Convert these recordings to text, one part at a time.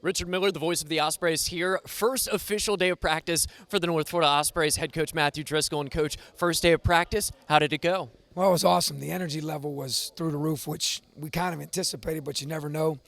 Richard Miller, the voice of the Ospreys here. First official day of practice for the North Florida Ospreys. Head coach Matthew Driscoll and coach, first day of practice. How did it go? Well, it was awesome. The energy level was through the roof, which we kind of anticipated, but you never know.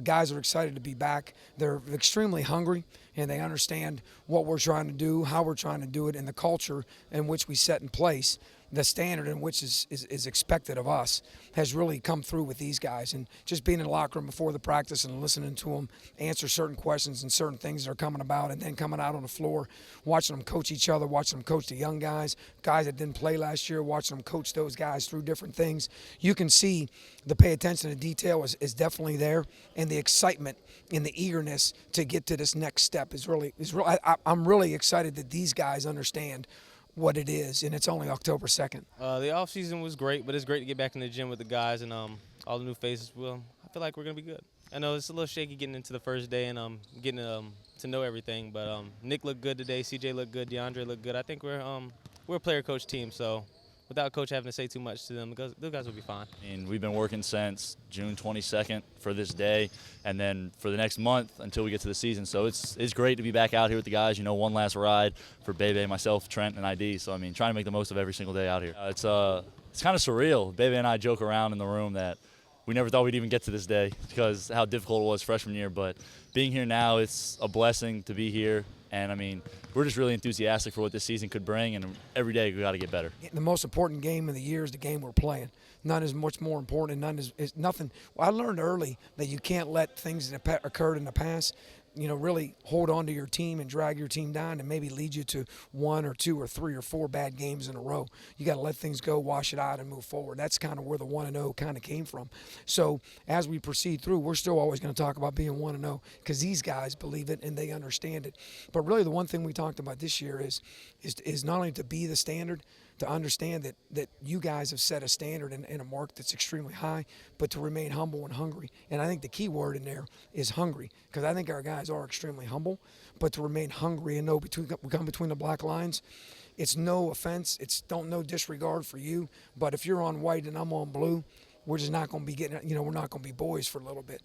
Guys are excited to be back. They're extremely hungry, and they understand what we're trying to do, how we're trying to do it, and the culture in which we set in place. The standard in which is expected of us has really come through with these guys. And just being in the locker room before the practice and listening to them answer certain questions and certain things that are coming about, and then coming out on the floor, watching them coach each other, watching them coach the young guys that didn't play last year, watching them coach those guys through different things. You can see the pay attention to detail is definitely there, and the excitement and the eagerness to get to this next step is really. I'm really excited that these guys understand what it is, and it's only October 2nd. The off season was great, but it's great to get back in the gym with the guys and all the new faces. Well, I feel like we're gonna be good. I know it's a little shaky getting into the first day and getting to know everything, but Nick looked good today. CJ looked good. DeAndre looked good. I think we're a player coach team, so without coach having to say too much to them, those guys will be fine. And we've been working since June 22nd for this day, and then for the next month until we get to the season. So it's great to be back out here with the guys. You know, one last ride for Beau, myself, Trent, and ID. So I mean, trying to make the most of every single day out here. It's kind of surreal. Beau and I joke around in the room that we never thought we'd even get to this day because how difficult it was freshman year. But being here now, it's a blessing to be here. And, I mean, we're just really enthusiastic for what this season could bring, and every day we got to get better. The most important game of the year is the game we're playing. None is much more important. None is nothing. Well, I learned early that you can't let things that occurred in the past, really hold on to your team and drag your team down and maybe lead you to 1 or 2 or 3 or 4 bad games in a row. You got to let things go, wash it out, and move forward. That's kind of where the 1-0 kind of came from. So as we proceed through, we're still always going to talk about being 1-0 because these guys believe it and they understand it. But really the one thing we talked about this year is not only to be the standard, to understand that you guys have set a standard and a mark that's extremely high, but to remain humble and hungry. And I think the key word in there is hungry, because I think our guys are extremely humble, but to remain hungry and know we come between the black lines. It's no offense, it's no disregard for you, but if you're on white and I'm on blue, we're just not going to be getting, we're not going to be boys for a little bit,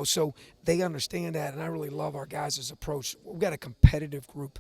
so they understand that, and I really love our guys' approach. We've got a competitive group.